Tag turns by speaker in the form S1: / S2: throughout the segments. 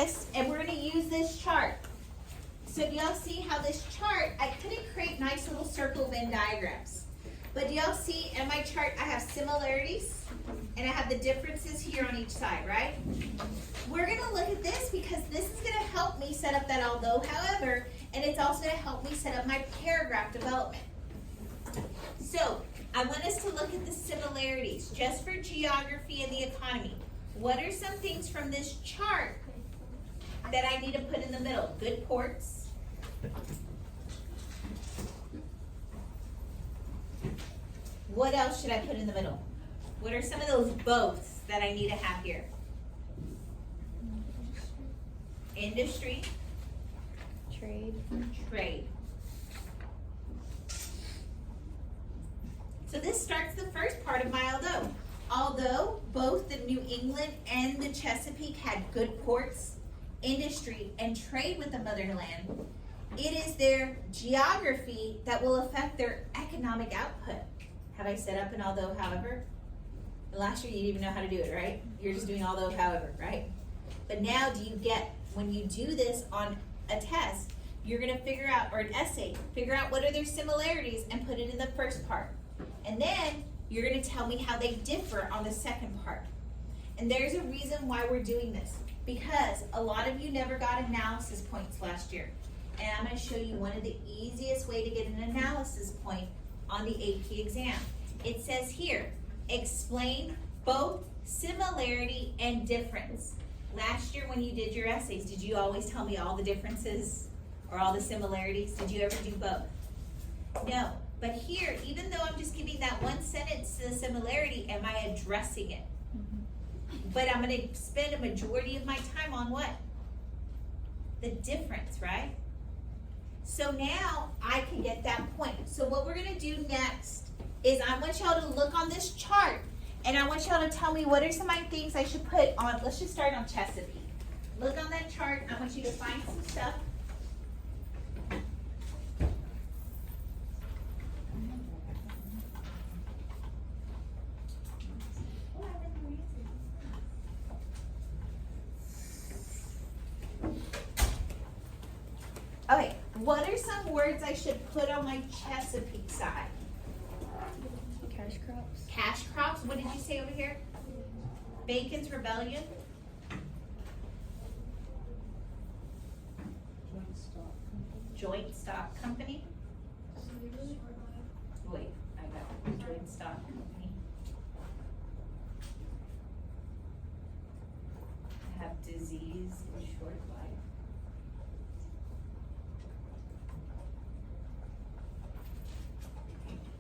S1: this, and we're gonna use this chart. So do y'all see how this chart, I couldn't create nice little circle Venn diagrams. But do y'all see in my chart, I have similarities, and I have the differences here on each side, right? We're gonna look at this because this is gonna help me set up that although, however, and it's also gonna help me set up my paragraph development. So, I want us to look at the similarities, just for geography and the economy. What are some things from this chart that I need to put in the middle? Good ports. What else should I put in the middle? What are some of those boths that I need to have here? Industry.
S2: Trade.
S1: Trade. So this starts the first part of my although. Although both the New England and the Chesapeake had good ports, industry, and trade with the motherland, it is their geography that will affect their economic output. Have I set up an although, however? Last year you didn't even know how to do it, right? You're just doing although, however, right? But now do you get, when you do this on a test, you're gonna figure out, or an essay, figure out what are their similarities and put it in the first part. And then you're gonna tell me how they differ on the second part. And there's a reason why we're doing this, because a lot of you never got analysis points last year. And I'm gonna show you one of the easiest way to get an analysis point on the AP exam. It says here, explain both similarity and difference. Last year when you did your essays, did you always tell me all the differences or all the similarities? Did you ever do both? No, but here, even though I'm just giving that one sentence to the similarity, am I addressing it? But I'm gonna spend a majority of my time on what? The difference, right? So now I can get that point. So what we're gonna do next is I want y'all to look on this chart and I want y'all to tell me what are some of my things I should put on, let's just start on Chesapeake. Look on that chart, I want you to find some stuff. Okay, what are some words I should put on my Chesapeake side?
S2: Cash crops.
S1: Cash crops, what did you say over here? Bacon's Rebellion? Joint stock company? Wait, I got joint stock company. I have disease and short life.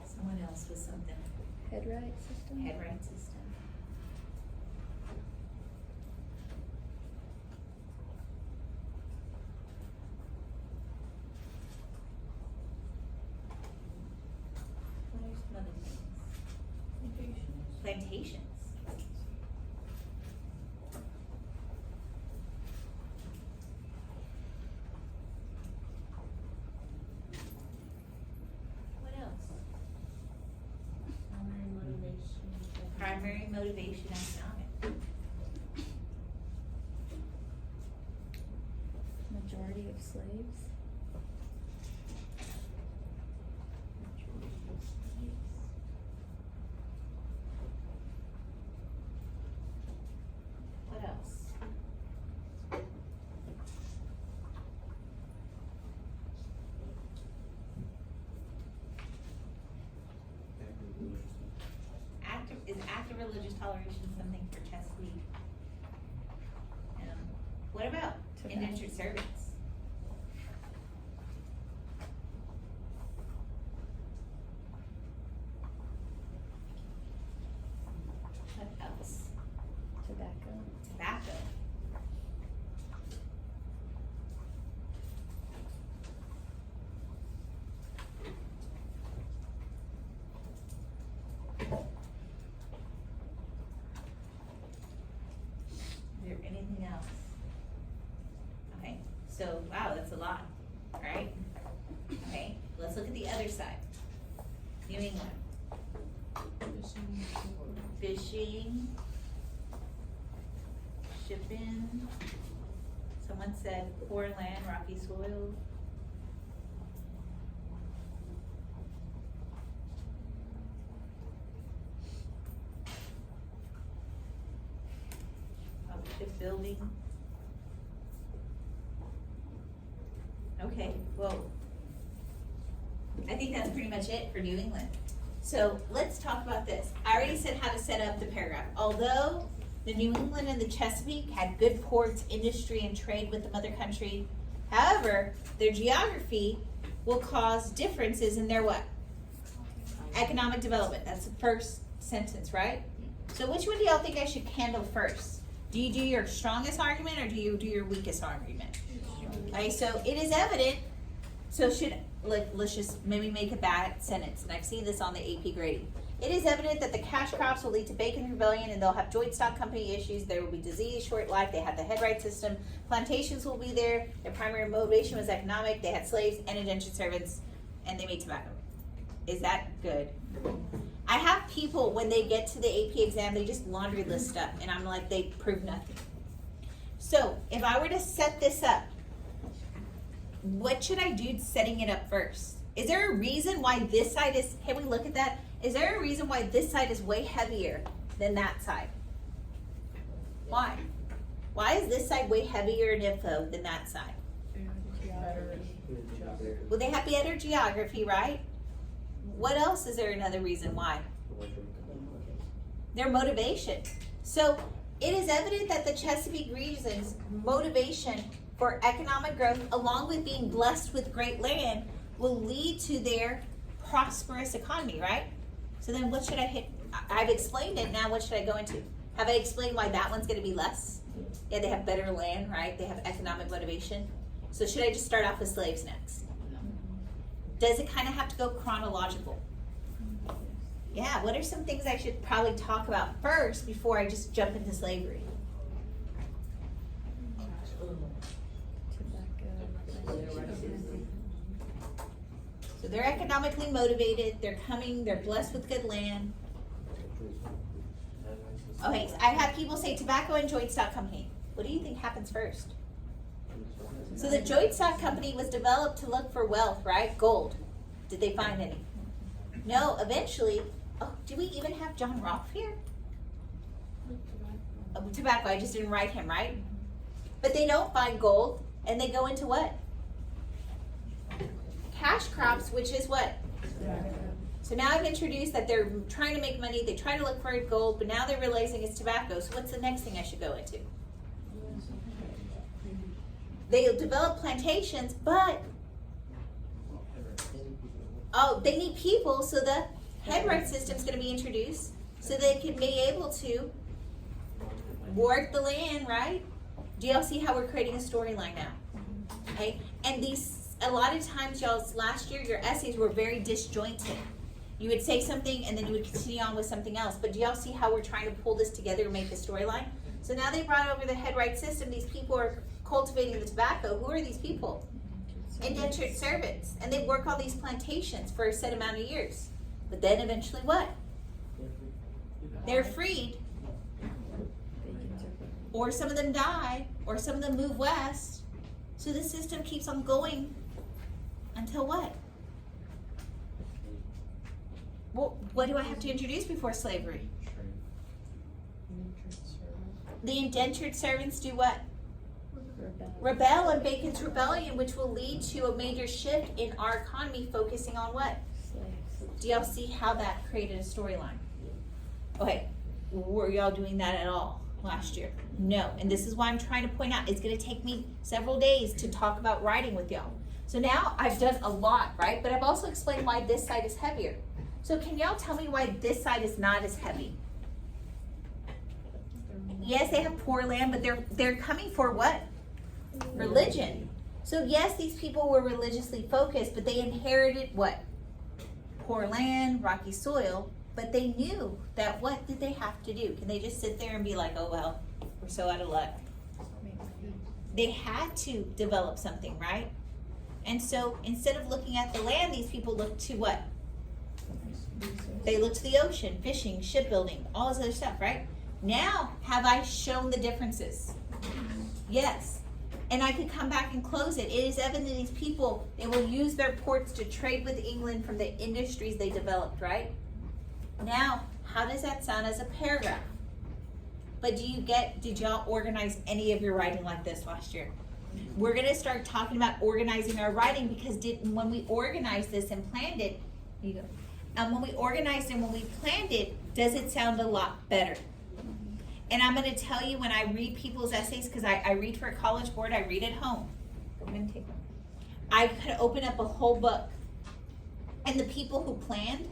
S1: Someone else with something.
S2: Headright system.
S1: Headright system. What are some other things? Plantations. What else? Primary motivation economic.
S2: Majority of slaves.
S1: What else? Active religious toleration something for Chesapeake? What about
S2: Tobacco.
S1: indentured servants? What else?
S2: Tobacco.
S1: Tobacco. Is there anything else? Okay, so wow, that's a lot, right? Okay, let's look at the other side. New England. Fishing, shipping, one said poor land, rocky soil. Shipbuilding. Okay, well, I think that's pretty much it for New England. So let's talk about this. I already said how to set up the paragraph. Although the New England and the Chesapeake had good ports, industry, and trade with the mother country, however, their geography will cause differences in their what? Economic development. That's the first sentence, right? So which one do y'all think I should handle first? Do you do your strongest argument or do you do your weakest argument? Okay, so it is evident. So let's just maybe make a bad sentence, and I've seen this on the AP grading. It is evident that the cash crops will lead to Bacon rebellion, and they'll have joint stock company issues. There will be disease, short life. They have the headright system. Plantations will be there. Their primary motivation was economic. They had slaves and indentured servants, and they made tobacco. Is that good? I have people, when they get to the AP exam, they just laundry list stuff, and I'm like, they prove nothing. So if I were to set this up, what should I do setting it up first? Is there a reason why this side is, can we look at that? Is there a reason why this side is way heavier than that side? Why? Why is this side way heavier in info than that side? Well, they have better geography, right? What else is there another reason why? Their motivation. So it is evident that the Chesapeake region's motivation for economic growth, along with being blessed with great land, will lead to their prosperous economy, right? So then what should I hit? I've explained it, now what should I go into? Have I explained why that one's gonna be less? Yeah, they have better land, right? They have economic motivation. So should I just start off with slaves next? Does it kind of have to go chronological? Yeah, what are some things I should probably talk about first before I just jump into slavery? So they're economically motivated, they're coming, they're blessed with good land. Okay, so I have people say tobacco and joint stock company. What do you think happens first? So the joint stock company was developed to look for wealth, right? Gold. Did they find any? No, eventually. Oh, do we even have John Rolfe here? Oh, tobacco, I just didn't write him, right? But they don't find gold, and they go into what? Cash crops, which is what? So now I've introduced that they're trying to make money, they try to look for gold, but now they're realizing it's tobacco. So what's the next thing I should go into? They'll develop plantations, but they need people, so the headright system is going to be introduced so they can be able to work the land, right? Do y'all see how we're creating a storyline now? Okay, and these, a lot of times, y'all, last year your essays were very disjointed. You would say something and then you would continue on with something else, but do y'all see how we're trying to pull this together and make a storyline? So now they brought over the headright system. These people are cultivating the tobacco. Who are these people? Indentured servants. And they work on these plantations for a set amount of years. But then eventually what? They're freed. Or some of them die, or some of them move west. So the system keeps on going until what? Well, what do I have to introduce before slavery? The indentured servants do what? Rebel in Bacon's Rebellion, which will lead to a major shift in our economy focusing on what? Do y'all see how that created a storyline? Okay, were y'all doing that at all last year? No, and this is why I'm trying to point out, it's gonna take me several days to talk about writing with y'all. So now I've done a lot, right? But I've also explained why this side is heavier. So can y'all tell me why this side is not as heavy? Yes, they have poor land, but they're coming for what? Religion. So yes, these people were religiously focused, but they inherited what? Poor land, rocky soil, but they knew that what did they have to do? Can they just sit there and be like, oh well, we're so out of luck? They had to develop something, right? And so instead of looking at the land, these people looked to what? They looked to the ocean, fishing, shipbuilding, all this other stuff, right? Now, have I shown the differences? Yes. and I could come back and close it. It is evident that these people, they will use their ports to trade with England from the industries they developed, right? Now, how does that sound as a paragraph? But did y'all organize any of your writing like this last year? We're gonna start talking about organizing our writing because when we organized this and planned it, here you go. When we organized and when we planned it, does it sound a lot better? And I'm gonna tell you, when I read people's essays, because I read for a college board, I read at home. I'm gonna take one. I could open up a whole book. And the people who planned,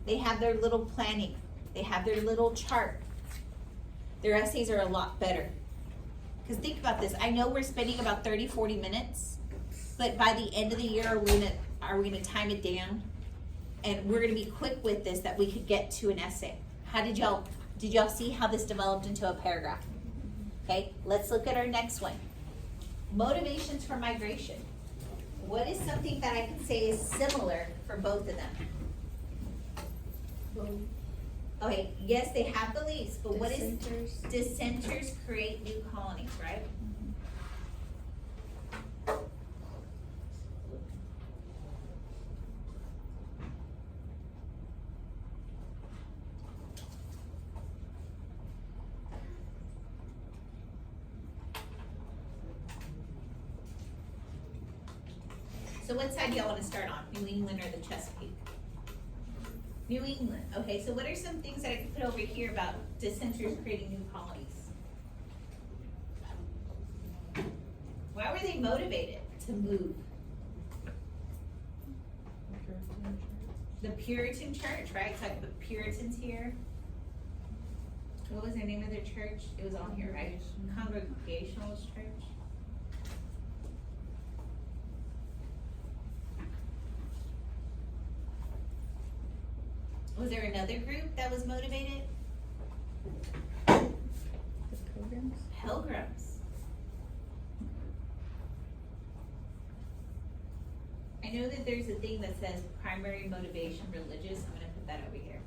S1: they have their little planning. They have their little chart. Their essays are a lot better. Because think about this, I know we're spending about 30, 40 minutes, but by the end of the year, are we gonna time it down? And we're gonna be quick with this, that we could get to an essay. How did y'all see how this developed into a paragraph? Okay, let's look at our next one. Motivations for migration. What is something that I can say is similar for both of them? Okay, yes, they have beliefs, but what is dissenters create new colonies, right? So what side do y'all want to start on, New England or the Chesapeake? New England. Okay, so what are some things that I could put over here about dissenters creating new colonies? Why were they motivated to move? The Puritan church, right? It's like the Puritans here. What was the name of their church? It was on here, right? Congregationalist church. Was there another group that was motivated?
S2: The Pilgrims.
S1: Pilgrims. I know that there's a thing that says primary motivation religious. I'm gonna put that over here.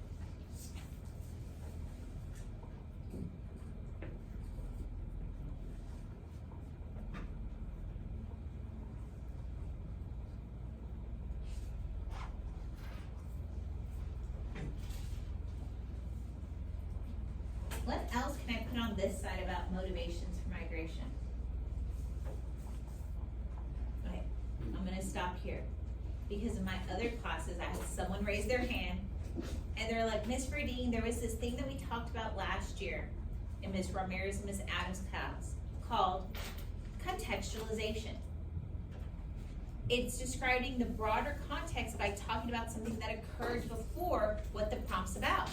S1: What else can I put on this side about motivations for migration? Okay, I'm gonna stop here. Because in my other classes, I had someone raise their hand and they're like, Miss Verdine, there was this thing that we talked about last year in Miss Ramirez and Miss Adams' class called contextualization. It's describing the broader context by talking about something that occurred before what the prompt's about.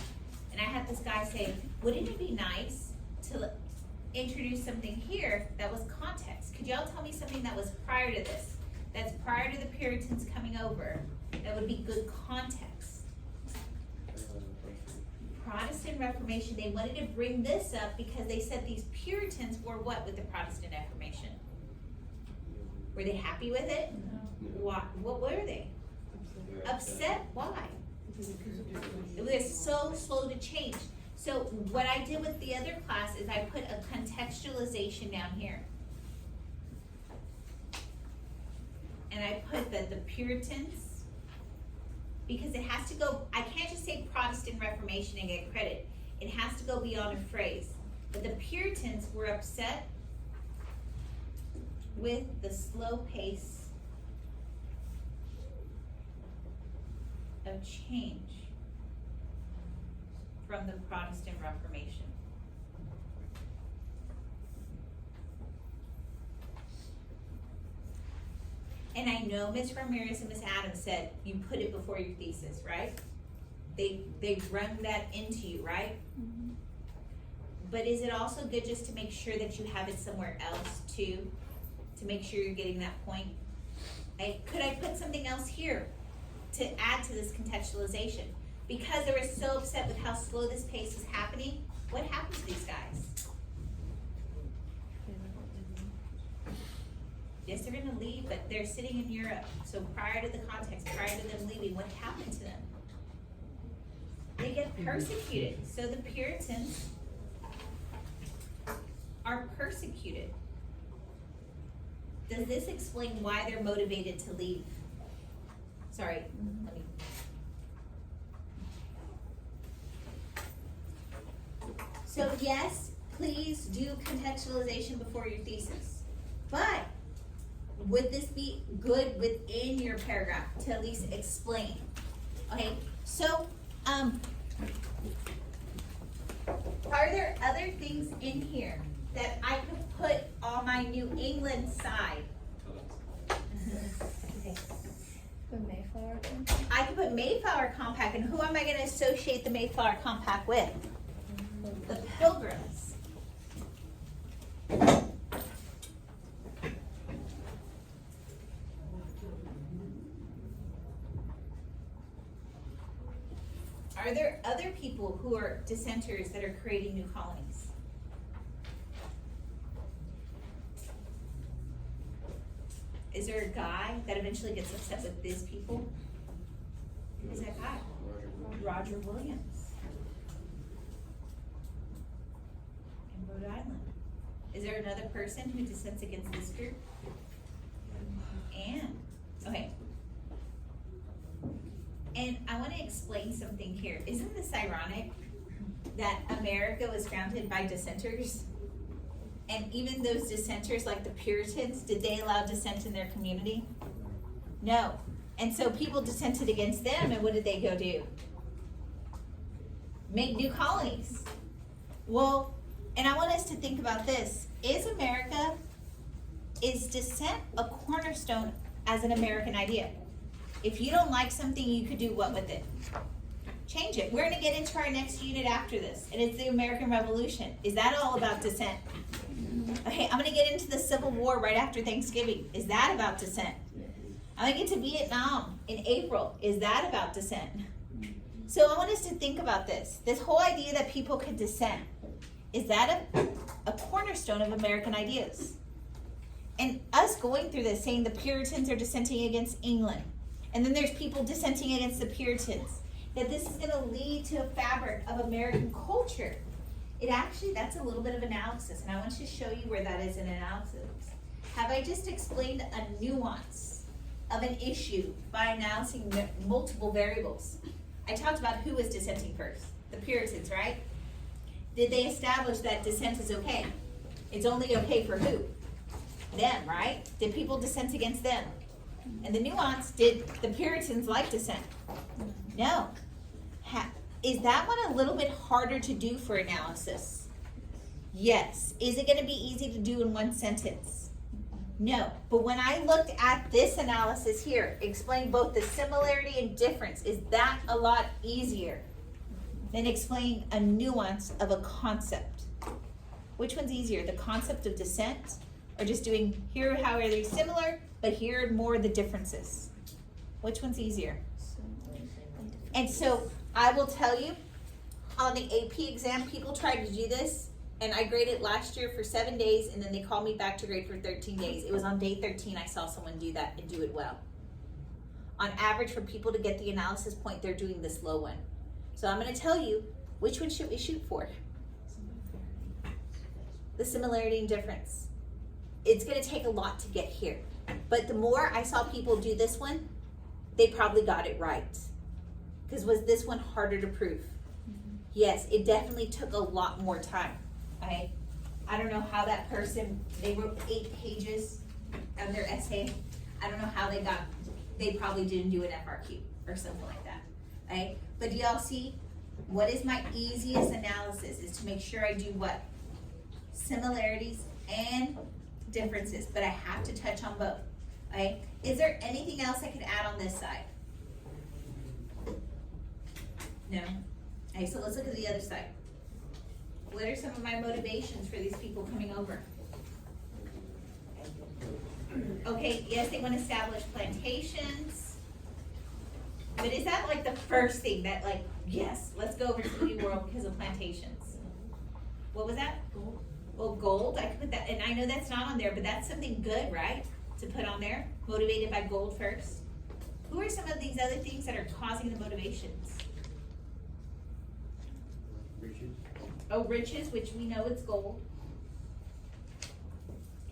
S1: And I had this guy say, wouldn't it be nice to introduce something here that was context? Could y'all tell me something that was prior to this? That's prior to the Puritans coming over, that would be good context. Protestant Reformation, they wanted to bring this up because they said these Puritans were what with the Protestant Reformation? Were they happy with it?
S3: No.
S1: Why? What were they? Upset? Why? It was so slow to change. So what I did with the other class is I put a contextualization down here. And I put that the Puritans, because it has to go, I can't just say Protestant Reformation and get credit. It has to go beyond a phrase. But the Puritans were upset with the slow pace of change from the Protestant Reformation. And I know Ms. Ramirez and Ms. Adams said you put it before your thesis, right? They run that into you, right?
S2: Mm-hmm.
S1: But is it also good just to make sure that you have it somewhere else too, to make sure you're getting that point? Could I put something else here to add to this contextualization? Because they were so upset with how slow this pace is happening, what happened to these guys? Yes, they're gonna leave, but they're sitting in Europe. So prior to the context, prior to them leaving, what happened to them? They get persecuted. So the Puritans are persecuted. Does this explain why they're motivated to leave? Sorry, let me. So yes, please do contextualization before your thesis. But would this be good within your paragraph to at least explain? Okay, so, are there other things in here that I could put on my New England side? Okay.
S2: The Mayflower thing?
S1: I could put Mayflower Compact, and who am I gonna associate the Mayflower Compact with? The Pilgrims. Are there other people who are dissenters that are creating new colonies? Is there a guy that eventually gets upset with these people? Who's that guy? Roger Williams. In Rhode Island. Is there another person who dissents against this group? Anne. Okay. And I want to explain something here. Isn't this ironic that America was founded by dissenters? And even those dissenters, like the Puritans, did they allow dissent in their community? No. And so people dissented against them, and what did they go do? Make new colonies. Well, and I want us to think about this. Is dissent a cornerstone as an American idea? If you don't like something, you could do what with it? Change it. We're gonna get into our next unit after this, and it's the American Revolution. Is that all about dissent? Okay, I'm gonna get into the Civil War right after Thanksgiving. Is that about dissent? I'm gonna get to Vietnam in April. Is that about dissent? So I want us to think about this. This whole idea that people could dissent, is that a cornerstone of American ideas? And us going through this, saying the Puritans are dissenting against England, and then there's people dissenting against the Puritans, that this is gonna lead to a fabric of American culture. It actually, that's a little bit of analysis, and I want to show you where that is in analysis. Have I just explained a nuance of an issue by analyzing multiple variables? I talked about who was dissenting first, the Puritans, right? Did they establish that dissent is okay? It's only okay for who? Them, right? Did people dissent against them? And the nuance, did the Puritans like dissent? No. Is that one a little bit harder to do for analysis? Yes. Is it going to be easy to do in one sentence? No. But when I looked at this analysis here, explain both the similarity and difference, is that a lot easier than explaining a nuance of a concept? Which one's easier, the concept of dissent, or just doing here how are they similar, but here are more the differences? Which one's easier? And so I will tell you, on the AP exam, people tried to do this, and I graded last year for 7 days, and then they called me back to grade for 13 days. It was on day 13 I saw someone do that and do it well. On average, for people to get the analysis point, they're doing this low one. So I'm going to tell you, which one should we shoot for? The similarity and difference. It's going to take a lot to get here. But the more I saw people do this one, they probably got it right. Because was this one harder to prove? Yes, it definitely took a lot more time. I don't know how that person, they wrote 8 pages of their essay. I don't know how they probably didn't do an FRQ or something like that. Right? But do y'all see, what is my easiest analysis is to make sure I do what? Similarities and differences, but I have to touch on both. Okay? Is there anything else I could add on this side? No? Okay, so let's look at the other side. What are some of my motivations for these people coming over? Okay, yes, they want to establish plantations. But is that like the first thing that like, yes, let's go over to the New World because of plantations? What was that? Gold. Well, gold, I could put that, and I know that's not on there, but that's something good, right? To put on there, motivated by gold first. Who are some of these other things that are causing the motivations? Riches. Oh, riches, which we know it's gold.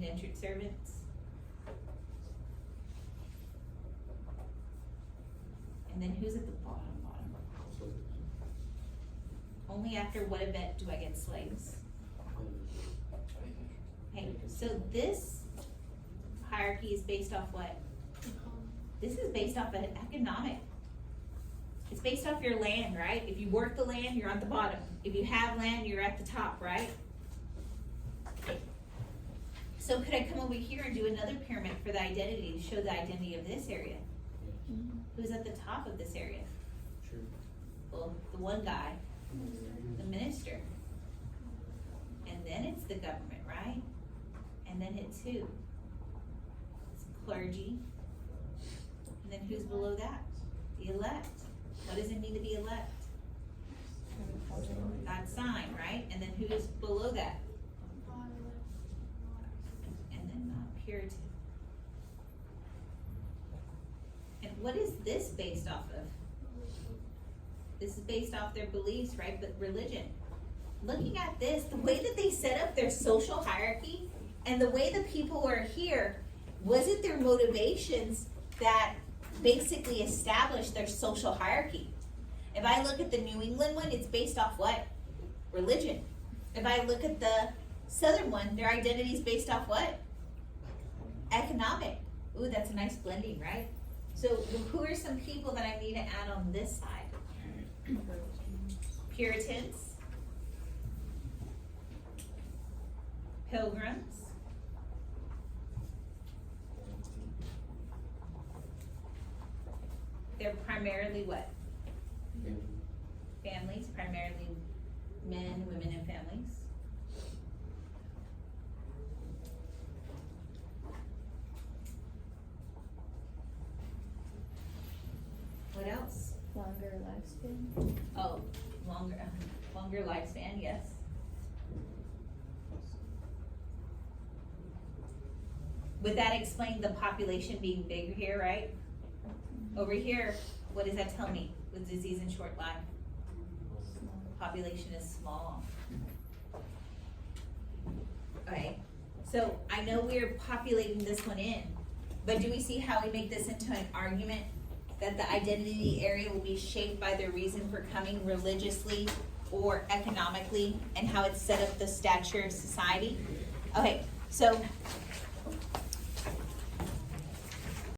S1: indentured servants. And then who's at the bottom? Only after what event do I get slaves? Okay, so this hierarchy is based off what? This is based off of economic. It's based off your land, right? If you work the land, you're at the bottom. If you have land, you're at the top, right? So could I come over here and do another pyramid for the identity, to show the identity of this area? Who's at the top of this area?
S3: Sure.
S1: Well, the one guy, the minister. And then it's the government, right? And then it's who? It's clergy. And then who's below that? The elect. What does it mean to be elect? God's sign, right? And then who is below that? And then Puritan. And what is this based off of? This is based off their beliefs, right? But religion. Looking at this, the way that they set up their social hierarchy and the way the people were here, was it their motivations that basically established their social hierarchy? If I look at the New England one, it's based off what? Religion. If I look at the Southern one, their identity is based off what? Economic. Ooh, that's a nice blending, right? So who are some people that I need to add on this side? Puritans, Pilgrims, they're primarily what? Families, primarily men, women, and families. What else?
S2: Longer lifespan.
S1: Oh, longer lifespan, yes. Would that explain the population being bigger here, right? Over here, what does that tell me with disease and short life? Population is small. Okay, so I know we're populating this one in, but do we see how we make this into an argument that the identity area will be shaped by their reason for coming religiously or economically, and how it set up the stature of society? Okay, so